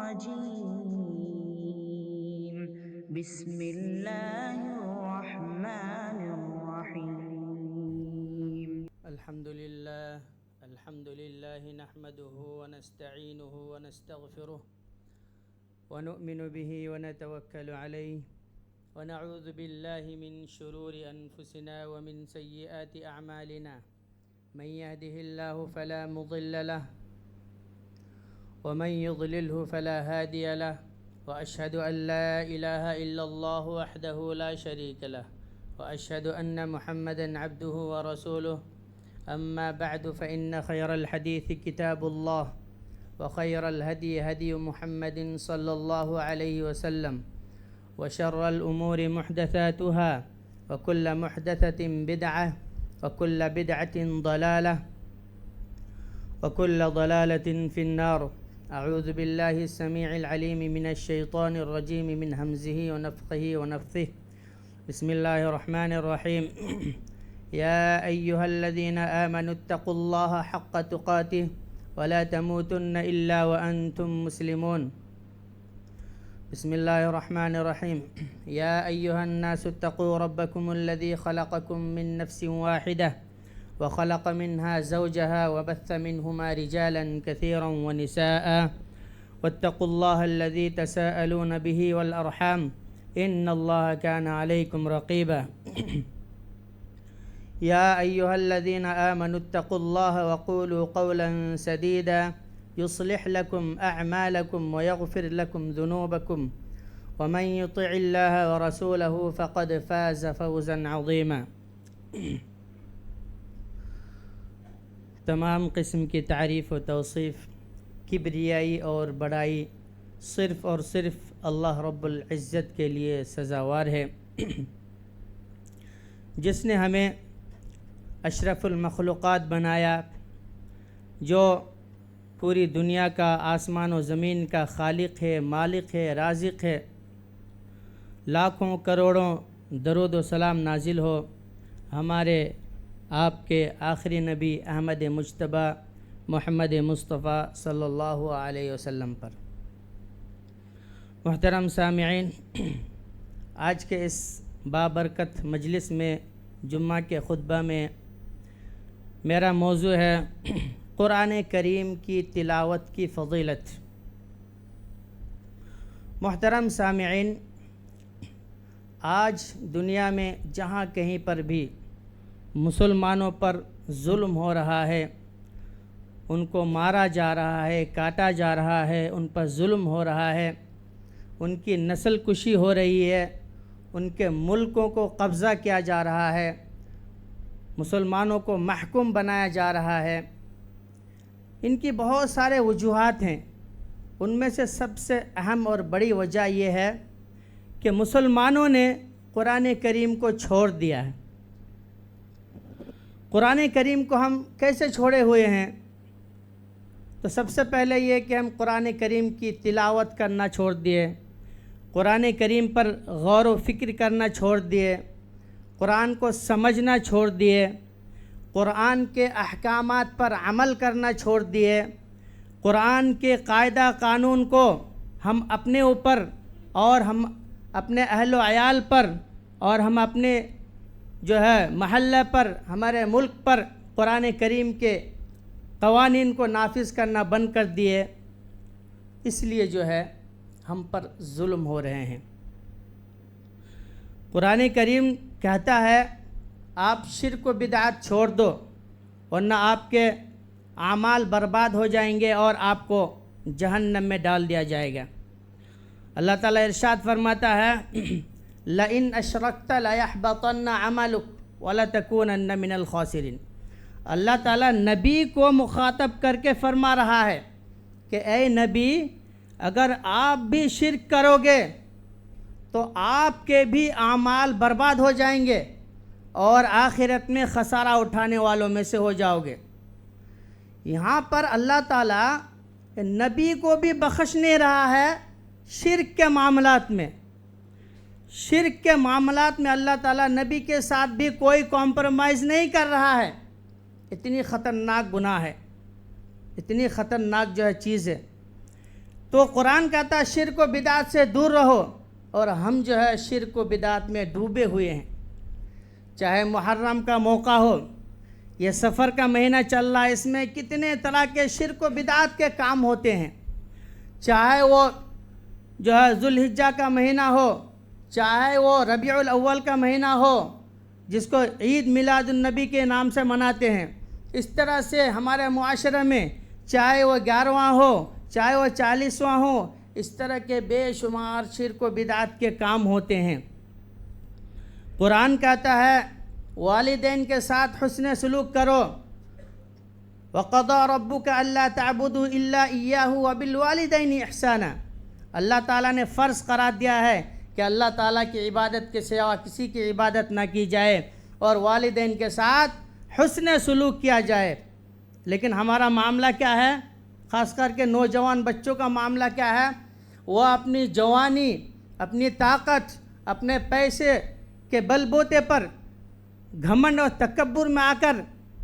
الرجيم بسم الله الرحمن الرحيم الحمد لله نحمده ونستعينه ونستغفره ونؤمن به ونتوكل عليه ونعوذ بالله من شرور أنفسنا ومن سيئات أعمالنا من يهده الله فلا مضل له ومن يضلله فلا هادي له وأشهد أن لا إله إلا الله وحده لا شريك له وأشهد أن محمدًا عبده ورسوله أما بعد فإن خير الحديث كتاب الله وخير الهدي هدي محمد صلى الله عليه وسلم وشر الأمور محدثاتها وكل محدثة بدعة وكل بدعة ضلالة وكل ضلالة في النار. أعوذ بالله السميع العليم من الشيطان الرجيم من همزه ونفخه ونفثه. بسم الله الرحمن الرحيم. يا أيها الذين آمنوا اتقوا الله حق تقاته ولا تموتن إلا وأنتم مسلمون. بسم الله الرحمن الرحيم. يا أيها الناس اتقوا ربكم الذي خلقكم من نفس واحدة وخلق منها زوجها وبث منهما رجالا كثيرا ونساء واتقوا الله الذي تساءلون به والأرحام إن الله كان عليكم رقيبا. يا أيها الذين آمنوا اتقوا الله وقولوا قولا سديدا يصلح لكم أعمالكم ويغفر لكم ذنوبكم ومن يطع الله ورسوله فقد فاز فوزا عظيما. تمام قسم کی تعریف و توصیف، کبریائی اور بڑائی صرف اور صرف اللہ رب العزت کے لیے سزاوار ہے، جس نے ہمیں اشرف المخلوقات بنایا، جو پوری دنیا کا، آسمان و زمین کا خالق ہے، مالک ہے، رازق ہے. لاکھوں کروڑوں درود و سلام نازل ہو ہمارے آپ کے آخری نبی احمد مجتبیٰ محمد مصطفیٰ صلی اللہ علیہ وسلم پر. محترم سامعین، آج کے اس بابرکت مجلس میں، جمعہ کے خطبہ میں میرا موضوع ہے قرآن کریم کی تلاوت کی فضیلت. محترم سامعین، آج دنیا میں جہاں کہیں پر بھی مسلمانوں پر ظلم ہو رہا ہے، ان کو مارا جا رہا ہے، کاٹا جا رہا ہے، ان پر ظلم ہو رہا ہے، ان کی نسل کشی ہو رہی ہے، ان کے ملکوں کو قبضہ کیا جا رہا ہے، مسلمانوں کو محکوم بنایا جا رہا ہے. ان کی بہت سارے وجوہات ہیں. ان میں سے سب سے اہم اور بڑی وجہ یہ ہے کہ مسلمانوں نے قرآن کریم کو چھوڑ دیا ہے. قرآن کریم کو ہم کیسے چھوڑے ہوئے ہیں؟ تو سب سے پہلے یہ کہ ہم قرآن کریم کی تلاوت کرنا چھوڑ دیے، قرآن کریم پر غور و فکر کرنا چھوڑ دیے، قرآن کو سمجھنا چھوڑ دیے، قرآن کے احکامات پر عمل کرنا چھوڑ دیے، قرآن کے قاعدہ قانون کو ہم اپنے اوپر اور ہم اپنے اہل و عیال پر اور ہم اپنے جو ہے محلہ پر، ہمارے ملک پر قرآن کریم کے قوانین کو نافذ کرنا بند کر دیے. اس لیے جو ہے ہم پر ظلم ہو رہے ہیں. قرآن کریم کہتا ہے آپ شرک و بدعت چھوڑ دو ورنہ آپ کے اعمال برباد ہو جائیں گے اور آپ کو جہنم میں ڈال دیا جائے گا. اللہ تعالیٰ ارشاد فرماتا ہے لَإِنْ أَشْرَكْتَ لَيَحْبَطَنَّ عَمَلُكَ وَلَتَكُونَنَّ مِنَ الْخَاسِرِينَ. اللہ تعالیٰ نبی کو مخاطب کر کے فرما رہا ہے کہ اے نبی، اگر آپ بھی شرک کرو گے تو آپ کے بھی اعمال برباد ہو جائیں گے اور آخرت میں خسارہ اٹھانے والوں میں سے ہو جاؤ گے. یہاں پر اللہ تعالیٰ نبی کو بھی بخش نہیں رہا ہے شرک کے معاملات میں. شرک کے معاملات میں اللہ تعالیٰ نبی کے ساتھ بھی کوئی کمپرومائز نہیں کر رہا ہے. اتنی خطرناک گناہ ہے، اتنی خطرناک جو ہے چیز ہے. تو قرآن کہتا ہے شرک و بدعت سے دور رہو، اور ہم جو ہے شرک و بدعت میں ڈوبے ہوئے ہیں۔ چاہے محرم کا موقع ہو، یہ سفر کا مہینہ چل رہا ہے، اس میں کتنے طرح کے شرک و بدعت کے کام ہوتے ہیں، چاہے وہ جو ہے ذوالحجہ کا مہینہ ہو، چاہے وہ ربیع الاول کا مہینہ ہو جس کو عید میلاد النبی کے نام سے مناتے ہیں، اس طرح سے ہمارے معاشرے میں چاہے وہ 11واں ہو، چاہے وہ 40واں ہو، اس طرح کے بے شمار شرک و بدعت کے کام ہوتے ہیں۔ قرآن کہتا ہے والدین کے ساتھ حسن سلوک کرو، وَقَضَى رَبُّكَ أَلَّا تَعْبُدُوا إِلَّا إِيَّاهُ وَبِالْوَالِدَيْنِ إِحْسَانًا۔ اللہ تعالیٰ نے فرض قرار دیا ہے کہ اللہ تعالیٰ کی عبادت کے سوا کسی کی عبادت نہ کی جائے، اور والدین کے ساتھ حسن سلوک کیا جائے۔ لیکن ہمارا معاملہ کیا ہے؟ خاص کر کے نوجوان بچوں کا معاملہ کیا ہے؟ وہ اپنی جوانی، اپنی طاقت، اپنے پیسے کے بل بوتے پر گھمنڈ اور تکبر میں آ کر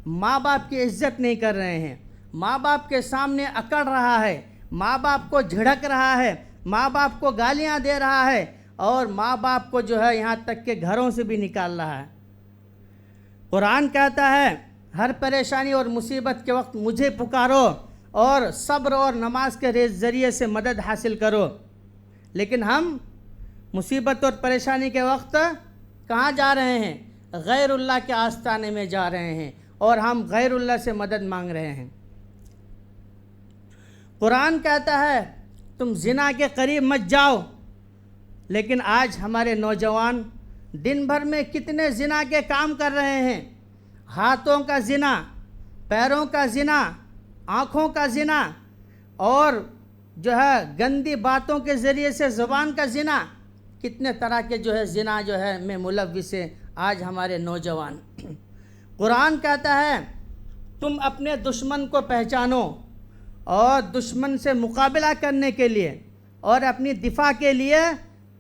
ماں باپ کی عزت نہیں کر رہے ہیں، ماں باپ کے سامنے اکڑ رہا ہے، ماں باپ کو جھڑک رہا ہے، ماں باپ کو گالیاں دے رہا ہے، اور ماں باپ کو جو ہے یہاں تک کہ گھروں سے بھی نکال رہا ہے۔ قرآن کہتا ہے ہر پریشانی اور مصیبت کے وقت مجھے پکارو اور صبر اور نماز کے ذریعے سے مدد حاصل کرو، لیکن ہم مصیبت اور پریشانی کے وقت کہاں جا رہے ہیں؟ غیر اللہ کے آستانے میں جا رہے ہیں، اور ہم غیر اللہ سے مدد مانگ رہے ہیں۔ قرآن کہتا ہے تم زنا کے قریب مت جاؤ، لیکن آج ہمارے نوجوان دن بھر میں کتنے زنا کے کام کر رہے ہیں، ہاتھوں کا زنا، پیروں کا زنا، آنکھوں کا زنا، اور جو ہے گندی باتوں کے ذریعے سے زبان کا زنا، کتنے طرح کے جو ہے زنا جو ہے میں ملوث ہے آج ہمارے نوجوان۔ قرآن کہتا ہے تم اپنے دشمن کو پہچانو، اور دشمن سے مقابلہ کرنے کے لیے اور اپنی دفاع کے لیے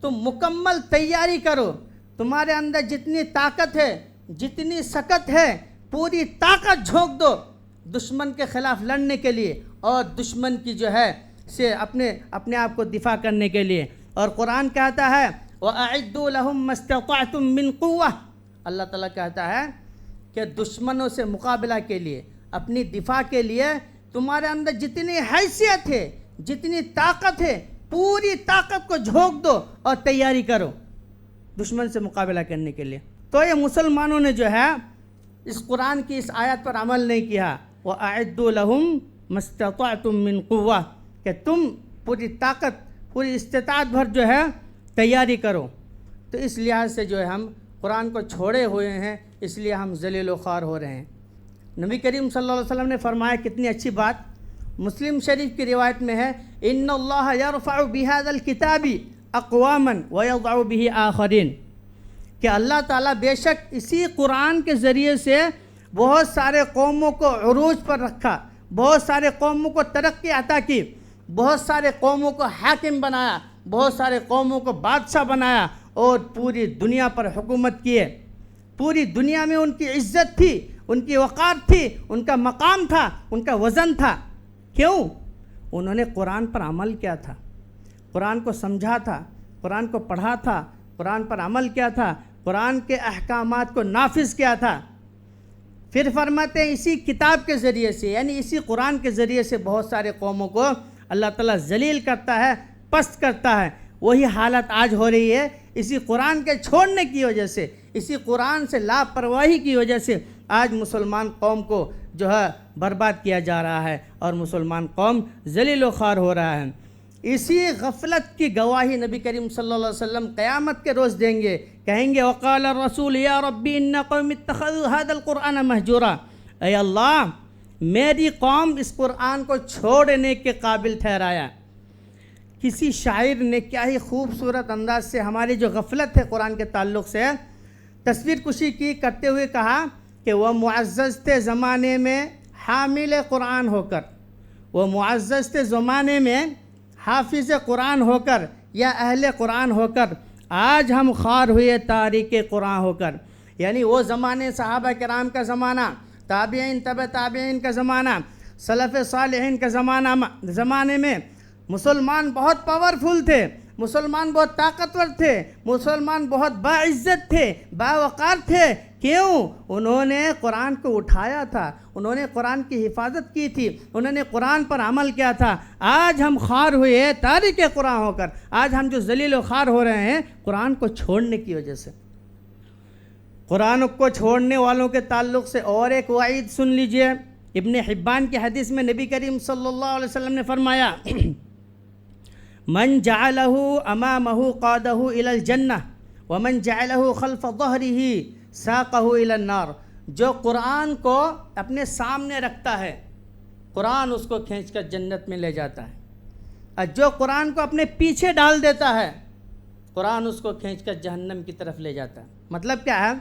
تم مکمل تیاری کرو، تمہارے اندر جتنی طاقت ہے، جتنی سکت ہے، پوری طاقت جھونک دو دشمن کے خلاف لڑنے کے لیے، اور دشمن کی جو ہے سے اپنے آپ کو دفاع کرنے کے لیے۔ اور قرآن کہتا ہے وَأَعِدُّوا لَهُم مَّا اسْتَطَعْتُم مِّن قُوَّةٍ، اللہ تعالیٰ کہتا ہے کہ دشمنوں سے مقابلہ کے لیے، اپنی دفاع کے لیے تمہارے اندر جتنی حیثیت ہے، جتنی طاقت ہے، پوری طاقت کو جھونک دو اور تیاری کرو دشمن سے مقابلہ کرنے کے لیے۔ تو یہ مسلمانوں نے جو ہے اس قرآن کی اس آیت پر عمل نہیں کیا، وَأَعِدُّوا لَهُم مَّا اسْتَطَعْتُم مِّن قُوَّةٍ، کہ تم پوری طاقت، پوری استطاعت بھر جو ہے تیاری کرو۔ تو اس لحاظ سے جو ہے ہم قرآن کو چھوڑے ہوئے ہیں، اس لیے ہم ذلیل و خوار ہو رہے ہیں۔ نبی کریم صلی اللہ علیہ وسلم نے فرمایا، کتنی اچھی بات، مسلم شریف کی روایت میں ہے ان اللہ یرفع بہذا الکتاب اقواما ویضع بہ آخرین، کہ اللہ تعالیٰ بے شک اسی قرآن کے ذریعے سے بہت سارے قوموں کو عروج پر رکھا، بہت سارے قوموں کو ترقی عطا کی، بہت سارے قوموں کو حاکم بنایا، بہت سارے قوموں کو بادشاہ بنایا، اور پوری دنیا پر حکومت کیے۔ پوری دنیا میں ان کی عزت تھی، ان کی وقار تھی، ان کا مقام تھا، ان کا وزن تھا۔ کیوں؟ انہوں نے قرآن پر عمل کیا تھا، قرآن کو سمجھا تھا، قرآن کو پڑھا تھا، قرآن پر عمل کیا تھا، قرآن کے احکامات کو نافذ کیا تھا۔ پھر فرماتے ہیں اسی کتاب کے ذریعے سے، یعنی اسی قرآن کے ذریعے سے بہت سارے قوموں کو اللہ تعالیٰ ذلیل کرتا ہے، پست کرتا ہے۔ وہی حالت آج ہو رہی ہے، اسی قرآن کے چھوڑنے کی وجہ سے، اسی قرآن سے لاپرواہی کی وجہ سے آج مسلمان قوم کو جو ہے برباد کیا جا رہا ہے، اور مسلمان قوم ذلیل و خوار ہو رہا ہے۔ اسی غفلت کی گواہی نبی کریم صلی اللہ علیہ وسلم قیامت کے روز دیں گے، کہیں گے وقال الرسول یا ربی ان قوم اتخذوا هذا القرآن مہجورا، اے اللہ میری قوم اس قرآن کو چھوڑنے کے قابل ٹھہرایا۔ کسی شاعر نے کیا ہی خوبصورت انداز سے ہماری جو غفلت ہے قرآن کے تعلق سے تصویر کشی کی کرتے ہوئے کہا کہ وہ معزز تھے زمانے میں حامل قرآن ہو کر، وہ معزز تھے زمانے میں حافظ قرآن ہو کر یا اہل قرآن ہو کر، آج ہم خوار ہوئے تاریک قرآن ہو کر۔ یعنی وہ زمانے صحابہ کرام کا زمانہ، تابعین تبع تابعین کا زمانہ، سلف صالحین کا زمانے میں مسلمان بہت پاورفل تھے، مسلمان بہت طاقتور تھے، مسلمان بہت باعزت تھے، باوقار تھے۔ کیوں؟ انہوں نے قرآن کو اٹھایا تھا، انہوں نے قرآن کی حفاظت کی تھی، انہوں نے قرآن پر عمل کیا تھا۔ آج ہم خوار ہوئے تارک قرآن ہو کر، آج ہم جو ذلیل و خوار ہو رہے ہیں قرآن کو چھوڑنے کی وجہ سے۔ قرآن کو چھوڑنے والوں کے تعلق سے اور ایک وعید سن لیجئے۔ ابن حبان کی حدیث میں نبی کریم صلی اللہ علیہ وسلم نے فرمایا من جعلہ امامہ قادہ الی الجنہ ومن جعلہ خلف ظہرہ ساقہ الی النار۔ جو قرآن کو اپنے سامنے رکھتا ہے قرآن اس کو کھینچ کر جنت میں لے جاتا ہے، اور جو قرآن کو اپنے پیچھے ڈال دیتا ہے قرآن اس کو کھینچ کر جہنم کی طرف لے جاتا ہے۔ مطلب کیا ہے؟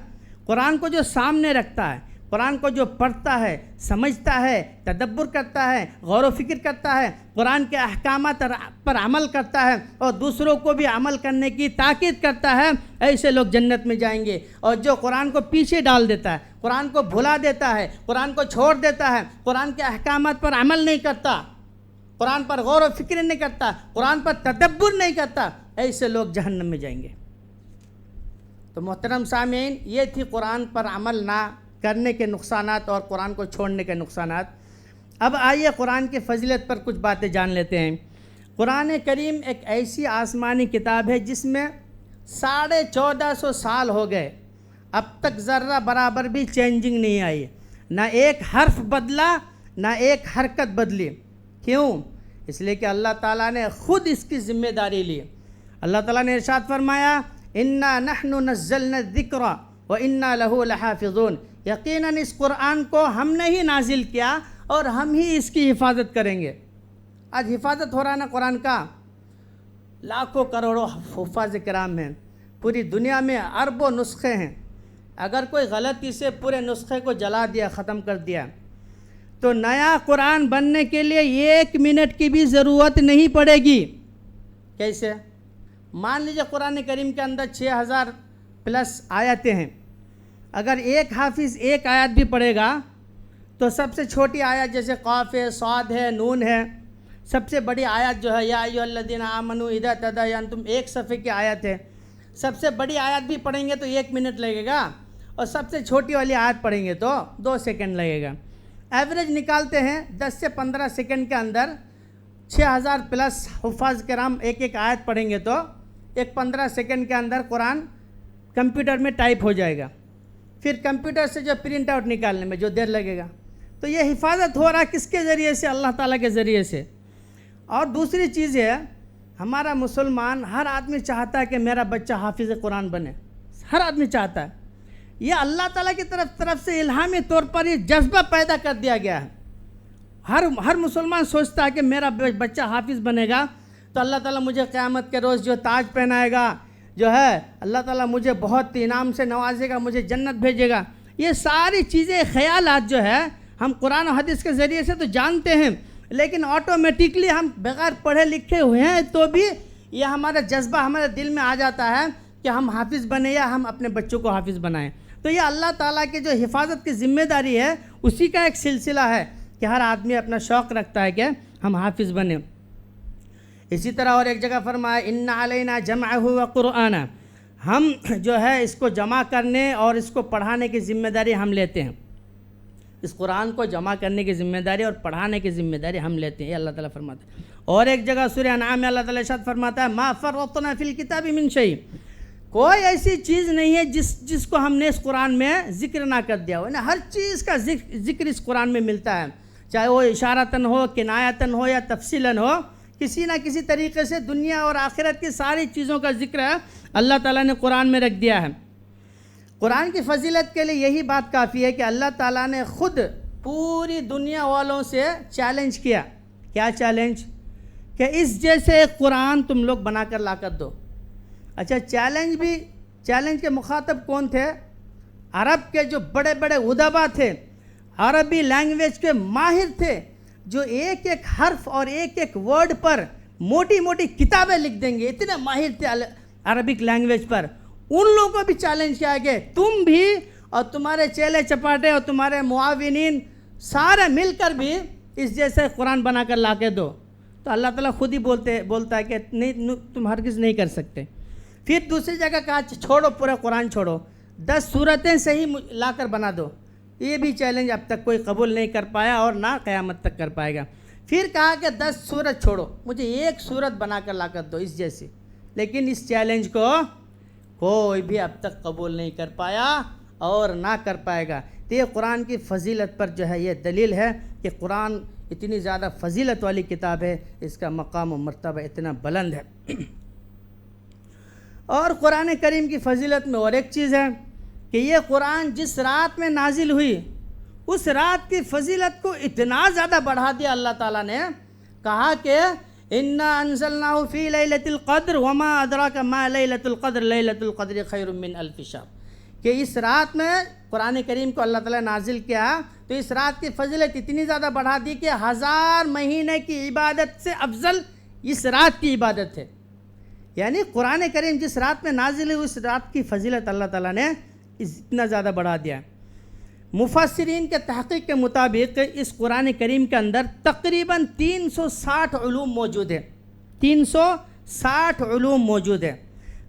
قرآن کو جو سامنے رکھتا ہے، قرآن کو جو پڑھتا ہے، سمجھتا ہے، تدبر کرتا ہے، غور و فکر کرتا ہے، قرآن کے احکامات پر عمل کرتا ہے اور دوسروں کو بھی عمل کرنے کی تاکید کرتا ہے، ایسے لوگ جنت میں جائیں گے۔ اور جو قرآن کو پیچھے ڈال دیتا ہے، قرآن کو بھلا دیتا ہے، قرآن کو چھوڑ دیتا ہے، قرآن کے احکامات پر عمل نہیں کرتا، قرآن پر غور و فکر نہیں کرتا، قرآن پر تدبر نہیں کرتا، ایسے لوگ جہنم میں جائیں گے۔ تو محترم سامعین، یہ تھی قرآن پر عمل نہ کرنے کے نقصانات اور قرآن کو چھوڑنے کے نقصانات۔ اب آئیے قرآن کی فضیلت پر کچھ باتیں جان لیتے ہیں۔ قرآن کریم ایک ایسی آسمانی کتاب ہے جس میں 1450 سال ہو گئے، اب تک ذرہ برابر بھی چینجنگ نہیں آئی، نہ ایک حرف بدلا نہ ایک حرکت بدلی۔ کیوں؟ اس لیے کہ اللہ تعالیٰ نے خود اس کی ذمہ داری لی۔ اللہ تعالیٰ نے ارشاد فرمایا اِنَّا نَحْنُ نَزَّلْنَا الذِّكْرَ وَإِنَّا لَهُ لَحَافِظُونَ۔ یقیناً اس قرآن کو ہم نے ہی نازل کیا اور ہم ہی اس کی حفاظت کریں گے۔ آج حفاظت ہو رہا ہے نا قرآن کا، لاکھوں کروڑوں حفاظ کرام ہیں، پوری دنیا میں اربوں نسخے ہیں۔ اگر کوئی غلطی سے پورے نسخے کو جلا دیا، ختم کر دیا، تو نیا قرآن بننے کے لیے 1 منٹ کی بھی ضرورت نہیں پڑے گی۔ کیسے؟ مان لیجیے قرآن کریم کے اندر 6000+ آیتیں ہیں، اگر ایک حافظ ایک آیت بھی پڑھے گا تو سب سے چھوٹی آیت جیسے قاف ہے، صاد ہے، نون ہے، سب سے بڑی آیت جو ہے یا ایھا الذین آمنوا اذا تداینتم، ایک صفحے کی آیت ہے، سب سے بڑی آیت بھی پڑھیں گے تو 1 منٹ لگے گا، اور سب سے چھوٹی والی آیت پڑھیں گے تو 2 سیکنڈ لگے گا۔ ایوریج نکالتے ہیں 10 سے 15 سیکنڈ کے اندر 6000+ حفاظ کرام ایک ایک آیت پڑھیں گے تو 15 سیکنڈ کے اندر قرآن کمپیوٹر میں ٹائپ ہو جائے گا، پھر کمپیوٹر سے جو پرنٹ آؤٹ نکالنے میں جو دیر لگے گا۔ تو یہ حفاظت ہو رہا کس کے ذریعے سے؟ اللہ تعالیٰ کے ذریعے سے۔ اور دوسری چیز ہے، ہمارا مسلمان ہر آدمی چاہتا ہے کہ میرا بچہ حافظ قرآن بنے، ہر آدمی چاہتا ہے۔ یہ اللہ تعالیٰ کی طرف سے الہامی طور پر یہ جذبہ پیدا کر دیا گیا ہے۔ ہر مسلمان سوچتا ہے کہ میرا بچہ حافظ بنے گا تو اللہ تعالیٰ مجھے قیامت کے روز جو تاج پہنائے گا، جو ہے اللہ تعالیٰ مجھے بہت انعام سے نوازے گا، مجھے جنت بھیجے گا۔ یہ ساری چیزیں، خیالات جو ہے ہم قرآن و حدیث کے ذریعے سے تو جانتے ہیں، لیکن آٹومیٹکلی ہم بغیر پڑھے لکھے ہوئے ہیں تو بھی یہ ہمارا جذبہ ہمارے دل میں آ جاتا ہے کہ ہم حافظ بنیں یا ہم اپنے بچوں کو حافظ بنائیں۔ تو یہ اللہ تعالیٰ کی جو حفاظت کی ذمہ داری ہے اسی کا ایک سلسلہ ہے کہ ہر آدمی اپنا شوق رکھتا ہے کہ ہم حافظ بنیں۔ اسی طرح اور ایک جگہ فرمایا ان علینا جمعہ و قرآن، ہم جو ہے اس کو جمع کرنے اور اس کو پڑھانے کی ذمہ داری ہم لیتے ہیں۔ اس قرآن کو جمع کرنے کی ذمہ داری اور پڑھانے کی ذمہ داری ہم لیتے ہیں، یہ اللہ تعالیٰ فرماتا ہے۔ اور ایک جگہ سورہ انعام میں اللہ تعالیٰ ارشاد فرماتا ہے ما فرطنا فی الکتاب من شیء، کوئی ایسی چیز نہیں ہے جس کو ہم نے اس قرآن میں ذکر نہ کر دیا ہو۔ ہر چیز کا ذکر اس قرآن میں ملتا ہے، چاہے وہ اشارتاً ہو، کنایتاً ہو یا تفصیلاً ہو، کسی نہ کسی طریقے سے دنیا اور آخرت کی ساری چیزوں کا ذکر ہے اللہ تعالیٰ نے قرآن میں رکھ دیا ہے۔ قرآن کی فضیلت کے لیے یہی بات کافی ہے کہ اللہ تعالیٰ نے خود پوری دنیا والوں سے چیلنج کیا۔ کیا چیلنج؟ کہ اس جیسے ایک قرآن تم لوگ بنا کر لا کر دو۔ اچھا، چیلنج کے مخاطب کون تھے؟ عرب کے جو بڑے بڑے ادبا تھے، عربی لینگویج کے ماہر تھے، جو ایک ایک حرف اور ایک ایک ورڈ پر موٹی موٹی کتابیں لکھ دیں گے، اتنے ماہر تھے عربک لینگویج پر۔ ان لوگوں کو بھی چیلنج کیا کہ تم بھی اور تمہارے چیلے چپاٹے اور تمہارے معاونین سارے مل کر بھی اس جیسے قرآن بنا کر لا کے دو۔ تو اللہ تعالیٰ خود ہی بولتا ہے کہ نہیں، تم ہرگز نہیں کر سکتے۔ پھر دوسری جگہ کہا چھوڑو، پورا قرآن چھوڑو، 10 سورتیں صحیح لا کر بنا دو۔ یہ بھی چیلنج اب تک کوئی قبول نہیں کر پایا اور نہ قیامت تک کر پائے گا۔ پھر کہا کہ 10 سورت چھوڑو، مجھے ایک سورت بنا کر لا کر دو اس جیسی، لیکن اس چیلنج کو کوئی بھی اب تک قبول نہیں کر پایا اور نہ کر پائے گا۔ تو یہ قرآن کی فضیلت پر جو ہے یہ دلیل ہے کہ قرآن اتنی زیادہ فضیلت والی کتاب ہے، اس کا مقام و مرتبہ اتنا بلند ہے۔ اور قرآن کریم کی فضیلت میں اور ایک چیز ہے کہ یہ قرآن جس رات میں نازل ہوئی اس رات کی فضیلت کو اتنا زیادہ بڑھا دیا اللہ تعالیٰ نے، کہا کہ انا انزلناہ فی لیلۃ القدر وما ادراک ما لیلۃ القدر لیلۃ القدر خیر من الف شہر، کہ اس رات میں قرآن کریم کو اللہ تعالیٰ نازل کیا تو اس رات کی فضیلت اتنی زیادہ بڑھا دی کہ 1000 مہینے کی عبادت سے افضل اس رات کی عبادت ہے۔ یعنی قرآن کریم جس رات میں نازل ہوئی اس رات کی فضیلت اللہ تعالیٰ نے اتنا زیادہ بڑھا دیا۔ مفسرین کے تحقیق کے مطابق اس قرآن کریم کے اندر تقریباً 360 علوم موجود ہیں، 360 علوم موجود ہیں۔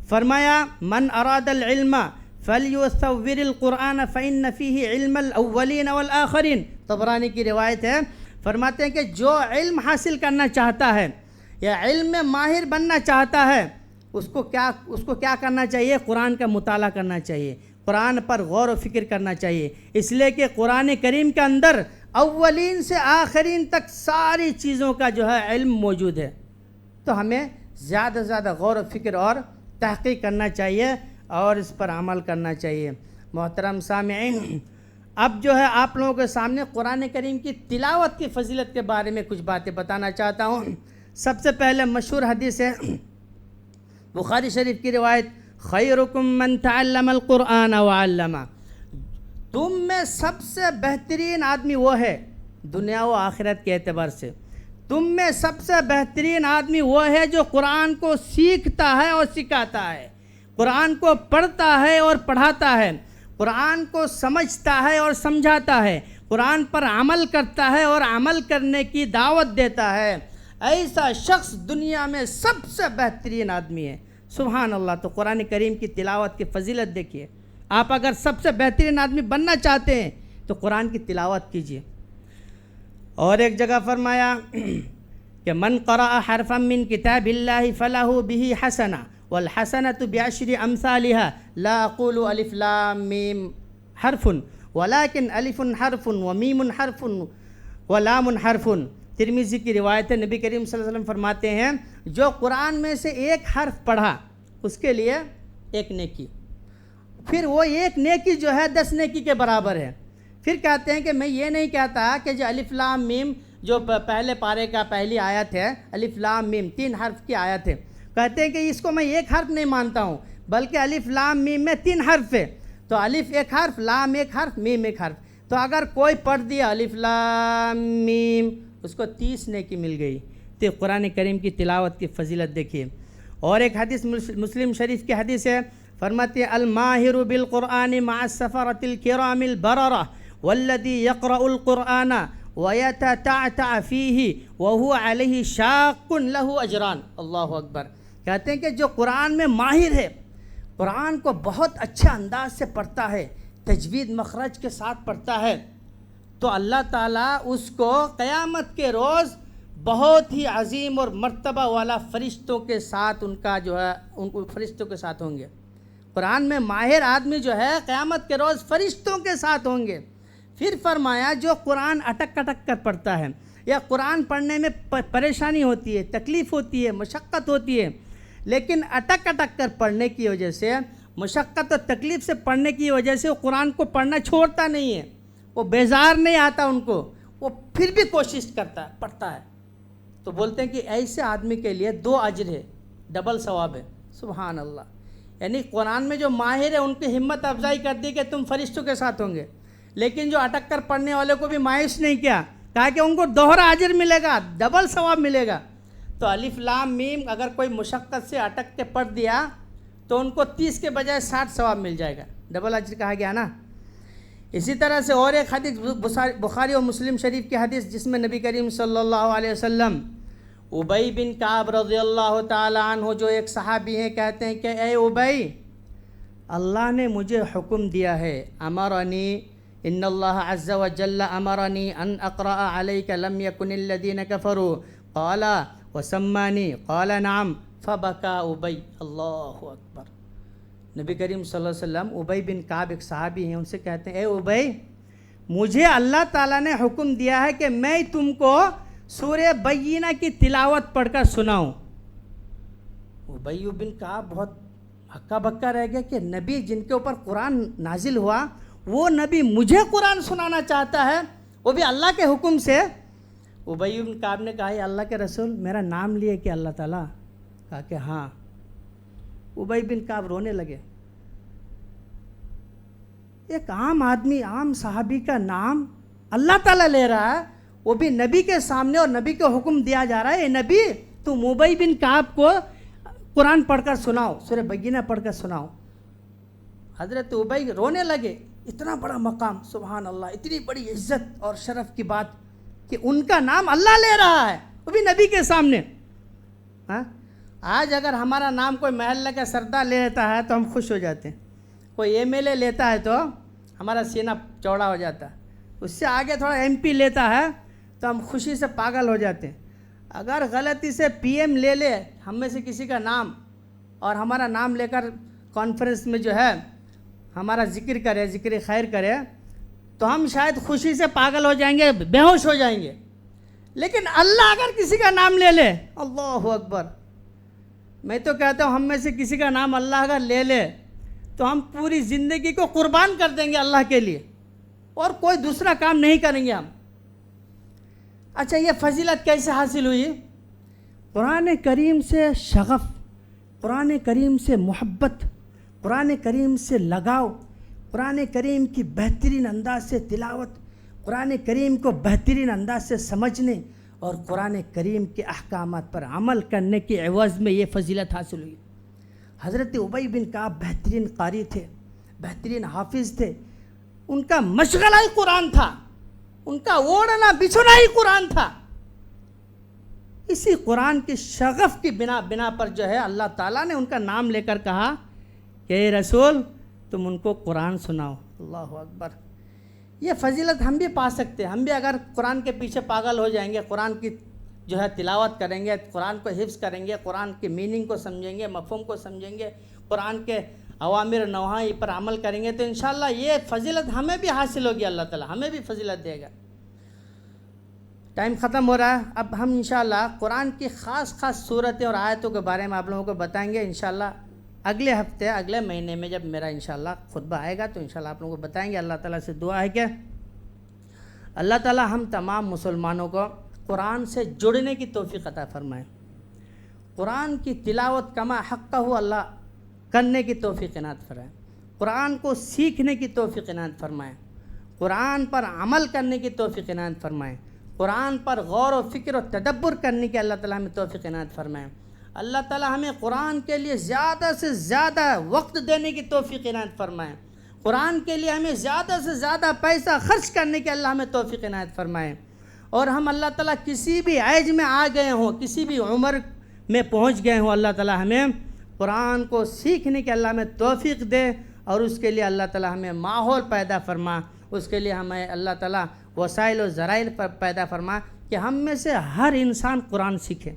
فرمایا من اراد العلم فلیصور القرآن فإن فیہ علم الاولین والآخرین، طبرانی کی روایت ہے، فرماتے ہیں کہ جو علم حاصل کرنا چاہتا ہے یا علم میں ماہر بننا چاہتا ہے اس کو کیا کرنا چاہیے؟ قرآن کا مطالعہ کرنا چاہیے، قرآن پر غور و فکر کرنا چاہیے، اس لیے کہ قرآن کریم کے اندر اولین سے آخرین تک ساری چیزوں کا جو ہے علم موجود ہے۔ تو ہمیں زیادہ سے زیادہ غور و فکر اور تحقیق کرنا چاہیے اور اس پر عمل کرنا چاہیے۔ محترم سامعین، اب جو ہے آپ لوگوں کے سامنے قرآن کریم کی تلاوت کی فضیلت کے بارے میں کچھ باتیں بتانا چاہتا ہوں۔ سب سے پہلے مشہور حدیث ہے بخاری شریف کی روایت، خیرکم من تعلم القرآن وعلمہ، تم میں سب سے بہترین آدمی وہ ہے دنیا و آخرت کے اعتبار سے، تم میں سب سے بہترین آدمی وہ ہے جو قرآن کو سیکھتا ہے اور سکھاتا ہے، قرآن کو پڑھتا ہے اور پڑھاتا ہے، قرآن کو سمجھتا ہے اور سمجھاتا ہے، قرآن پر عمل کرتا ہے اور عمل کرنے کی دعوت دیتا ہے، ایسا شخص دنیا میں سب سے بہترین آدمی ہے۔ سبحان اللہ۔ تو قرآن کریم کی تلاوت کی فضیلت دیکھیے، آپ اگر سب سے بہترین آدمی بننا چاہتے ہیں تو قرآن کی تلاوت کیجیے۔ اور ایک جگہ فرمایا کہ من قرأ حرفا من کتاب اللہ فلہ بہ حسنہ والحسنۃ بعشر امثالها لا اقول الف لام میم حرف ولكن الف حرف ومیم حرف ولام حرف۔ ترمذی کی روایت ہے، نبی کریم صلی اللہ علیہ وسلم فرماتے ہیں جو قرآن میں سے ایک حرف پڑھا اس کے لیے ایک نیکی، پھر وہ ایک نیکی جو ہے 10 نیکی کے برابر ہے۔ پھر کہتے ہیں کہ میں یہ نہیں کہتا کہ جو الف لام میم جو پہلے پارے کا پہلی آیت ہے، الف لام میم 3 حرف کی آیت ہے، کہتے ہیں کہ اس کو میں ایک حرف نہیں مانتا ہوں بلکہ الف لام میم میں 3 حرف ہے، تو الف ایک حرف، لام ایک حرف، میم ایک حرف، تو اگر کوئی پڑھ دیا الف لام میم اس کو 30 نیکی مل گئی۔ تو قرآن کریم کی تلاوت کی فضیلت دیکھیے۔ اور ایک حدیث مسلم شریف کی حدیث ہے، فرماتے ہیں الماہر بالقرآن مع السفرۃ الکرام البررہ والذی یقرأ القرآن ویتتعتع فیہ وہو علیہ شاق لہ اجران۔ اللہ اکبر۔ کہتے ہیں کہ جو قرآن میں ماہر ہے، قرآن کو بہت اچھے انداز سے پڑھتا ہے، تجوید مخرج کے ساتھ پڑھتا ہے، تو اللہ تعالیٰ اس کو قیامت کے روز بہت ہی عظیم اور مرتبہ والا فرشتوں کے ساتھ ان کو فرشتوں کے ساتھ ہوں گے۔ قرآن میں ماہر آدمی جو ہے قیامت کے روز فرشتوں کے ساتھ ہوں گے۔ پھر فرمایا جو قرآن اٹک اٹک کر پڑھتا ہے یا قرآن پڑھنے میں پریشانی ہوتی ہے، تکلیف ہوتی ہے، مشقت ہوتی ہے، لیکن اٹک اٹک کر پڑھنے کی وجہ سے، مشقت اور تکلیف سے پڑھنے کی وجہ سے وہ قرآن کو پڑھنا چھوڑتا نہیں ہے، وہ بیزار نہیں آتا ان کو، وہ پھر بھی کوشش کرتا ہے، پڑھتا ہے۔ تو بولتے ہیں کہ ایسے آدمی کے لیے 2 اجر ہے، ڈبل ثواب ہے۔ سبحان اللہ۔ یعنی قرآن میں جو ماہر ہے ان کی ہمت افزائی کر دی کہ تم فرشتوں کے ساتھ ہوں گے، لیکن جو اٹک کر پڑھنے والے کو بھی مایوس نہیں کیا، کہا کہ ان کو دوہرا اجر ملے گا، ڈبل ثواب ملے گا۔ تو الف لام میم اگر کوئی مشقت سے اٹک کے پڑھ دیا تو ان کو 30 کے بجائے 60 ثواب مل جائے گا، ڈبل اجر کہا گیا نا۔ اسی طرح سے اور ایک حدیث بخاری اور مسلم شریف کی حدیث جس میں نبی کریم صلی اللہ علیہ وسلم ابی بن کعب رضی اللہ تعالی عنہ جو ایک صحابی ہیں، کہتے ہیں کہ اے ابی، اللہ نے مجھے حکم دیا ہے، امرنی ان اللہ عز وجل امرنی ان اقرأ علیک لم یکن الذین کفروا قال وسمانی قال نعم فبکا ابی۔ اللہ اکبر۔ نبی کریم صلی اللہ علیہ وسلم ابی بن کعب ایک صحابی ہیں، ان سے کہتے ہیں اے ابی، مجھے اللہ تعالیٰ نے حکم دیا ہے کہ میں تم کو سورہ بینہ کی تلاوت پڑھ کر سناؤں۔ ابی بن کعب بہت ہکا بکا رہ گیا کہ نبی جن کے اوپر قرآن نازل ہوا وہ نبی مجھے قرآن سنانا چاہتا ہے، وہ بھی اللہ کے حکم سے۔ ابی بن کعب نے کہا یا اللہ کے رسول، میرا نام لیے کہ اللہ تعالیٰ؟ کہا کہ ہاں۔ ابی بن کعب رونے لگے۔ ایک عام آدمی، عام صحابی کا نام اللہ تعالیٰ لے رہا ہے، وہ بھی نبی کے سامنے، اور نبی کو حکم دیا جا رہا ہے اے نبی تم ابی بن کعب کو قرآن پڑھ کر سناؤ، سورہ بینہ پڑھ کر سناؤ۔ حضرت ابی رونے لگے۔ اتنا بڑا مقام، سبحان اللہ، اتنی بڑی عزت اور شرف کی بات کہ ان کا نام اللہ لے رہا ہے، وہ بھی نبی کے سامنے۔ آج اگر ہمارا نام کوئی محلہ کا سردار لے لیتا ہے تو ہم خوش ہو جاتے ہیں، کوئی ایم ایل اے لیتا ہے تو ہمارا سینہ چوڑا ہو جاتا ہے، اس سے آگے تھوڑا ایم پی لیتا ہے تو ہم خوشی سے پاگل ہو جاتے ہیں۔ اگر غلطی سے پی ایم لے لے ہم میں سے کسی کا نام، اور ہمارا نام لے کر کانفرنس میں جو ہے ہمارا ذکر کرے، ذکر خیر کرے، تو ہم شاید خوشی سے پاگل ہو جائیں گے، بے ہوش ہو جائیں گے۔ لیکن اللہ اگر کسی کا نام لے لے، اللہ اکبر، میں تو کہتا ہوں ہم میں سے کسی کا نام اللہ اگر لے لے تو ہم پوری زندگی کو قربان کر دیں گے اللہ کے لیے، اور کوئی دوسرا کام نہیں کریں گے ہم۔ اچھا، یہ فضیلت کیسے حاصل ہوئی؟ قرآن کریم سے شغف، قرآن کریم سے محبت، قرآن کریم سے لگاؤ، قرآن کریم کی بہترین انداز سے تلاوت، قرآن کریم کو بہترین انداز سے سمجھنے اور قرآن کریم کے احکامات پر عمل کرنے کے عوض میں یہ فضیلت حاصل ہوئی۔ حضرت ابی بن کعب بہترین قاری تھے، بہترین حافظ تھے، ان کا مشغلہ ہی قرآن تھا، ان کا اوڑھنا بچھونا ہی قرآن تھا۔ اسی قرآن کی شغف کی بنا پر جو ہے اللہ تعالیٰ نے ان کا نام لے کر کہا کہ اے رسول تم ان کو قرآن سناؤ۔ اللہ اکبر۔ یہ فضیلت ہم بھی پا سکتے ہیں، ہم بھی اگر قرآن کے پیچھے پاگل ہو جائیں گے، قرآن کی جو ہے تلاوت کریں گے، قرآن کو حفظ کریں گے، قرآن کی میننگ کو سمجھیں گے، مفہوم کو سمجھیں گے، قرآن کے اوامر نواہی پر عمل کریں گے، تو انشاءاللہ یہ فضیلت ہمیں بھی حاصل ہوگی، اللہ تعالیٰ ہمیں بھی فضیلت دے گا۔ ٹائم ختم ہو رہا ہے، اب ہم انشاءاللہ قرآن کی خاص صورتیں اور آیتوں کے بارے میں آپ لوگوں کو بتائیں گے انشاءاللہ اگلے ہفتے، اگلے مہینے میں جب میرا انشاءاللہ خطبہ آئے گا تو انشاءاللہ آپ لوگوں کو بتائیں گے۔ اللہ تعالیٰ سے دعا ہے کہ اللہ تعالیٰ ہم تمام مسلمانوں کو قرآن سے جڑنے کی توفیق عطا فرمائے، قرآن کی تلاوت کما حقہ اللہ کرنے کی توفیق عنایت فرمائے، قرآن کو سیکھنے کی توفیق عنایت فرمائے، قرآن پر عمل کرنے کی توفیق عنایت فرمائے، قرآن پر غور و فکر و تدبر کرنے کی اللہ تعالیٰ ہمیں توفیق عنایت فرمائے۔ اللہ تعالیٰ ہمیں قرآن کے لیے زیادہ سے زیادہ وقت دینے کی توفیق عنایت فرمائے، قرآن کے لیے ہمیں زیادہ سے زیادہ پیسہ خرچ کرنے کی اللہ ہمیں توفیق عنایت فرمائے، اور ہم اللہ تعالیٰ کسی بھی ایج میں آ گئے ہوں، کسی بھی عمر میں پہنچ گئے ہوں، اللہ تعالیٰ ہمیں قرآن کو سیکھنے کی اللہ ہمیں توفیق دے، اور اس کے لیے اللہ تعالیٰ ہمیں ماحول پیدا فرما، اس کے لیے ہمیں اللہ تعالیٰ وسائل و ذرائع پر پیدا فرما کہ ہم میں سے ہر انسان قرآن سیکھے،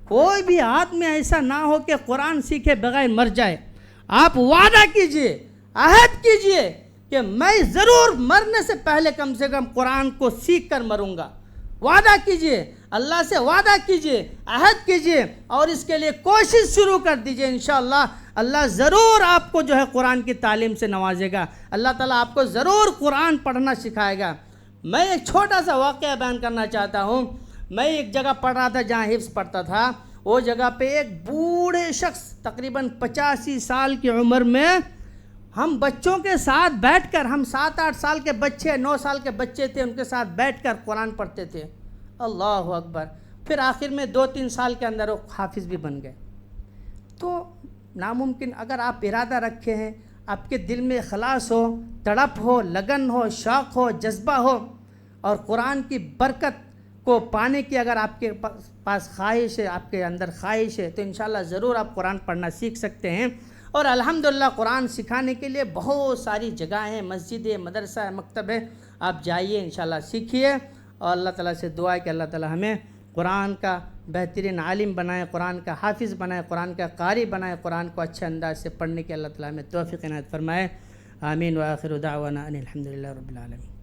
کوئی بھی آدمی ایسا نہ ہو کہ قرآن سیکھے بغیر مر جائے۔ آپ وعدہ کیجئے، عہد کیجئے کہ میں ضرور مرنے سے پہلے کم سے کم قرآن کو سیکھ کر مروں گا۔ وعدہ کیجئے، اللہ سے وعدہ کیجئے، عہد کیجئے، اور اس کے لیے کوشش شروع کر دیجئے۔ انشاءاللہ اللہ ضرور آپ کو جو ہے قرآن کی تعلیم سے نوازے گا، اللہ تعالیٰ آپ کو ضرور قرآن پڑھنا سکھائے گا۔ میں ایک چھوٹا سا واقعہ بیان کرنا چاہتا ہوں۔ میں ایک جگہ پڑھ رہا تھا جہاں حفظ پڑھتا تھا، وہ جگہ پہ ایک بوڑھے شخص تقریباً 85 سال کی عمر میں ہم بچوں کے ساتھ بیٹھ کر، ہم 7-8 سال کے بچے، 9 سال کے بچے تھے، ان کے ساتھ بیٹھ کر قرآن پڑھتے تھے۔ اللہ اکبر۔ پھر آخر میں 2-3 سال کے اندر وہ حافظ بھی بن گئے۔ تو ناممکن، اگر آپ ارادہ رکھے ہیں، آپ کے دل میں اخلاص ہو، تڑپ ہو، لگن ہو، شوق ہو، جذبہ ہو، اور قرآن کی برکت کو پانے کی اگر آپ کے پاس خواہش ہے، آپ کے اندر خواہش ہے، تو انشاءاللہ ضرور آپ قرآن پڑھنا سیکھ سکتے ہیں۔ اور الحمدللہ قرآن سکھانے کے لیے بہت ساری جگہیں ہیں، مسجد ہے، مدرسہ ہے، مکتب ہے، آپ جائیے انشاءاللہ سیکھیے۔ اور اللہ تعالیٰ سے دعا ہے کہ اللہ تعالیٰ ہمیں قرآن کا بہترین عالم بنائے، قرآن کا حافظ بنائے، قرآن کا قاری بنائے، قرآن کو اچھے انداز سے پڑھنے کی اللہ تعالیٰ ہمیں توفیق عنایت فرمائے۔ آمین وآخر دعوانا ان الحمدللہ رب العالمین۔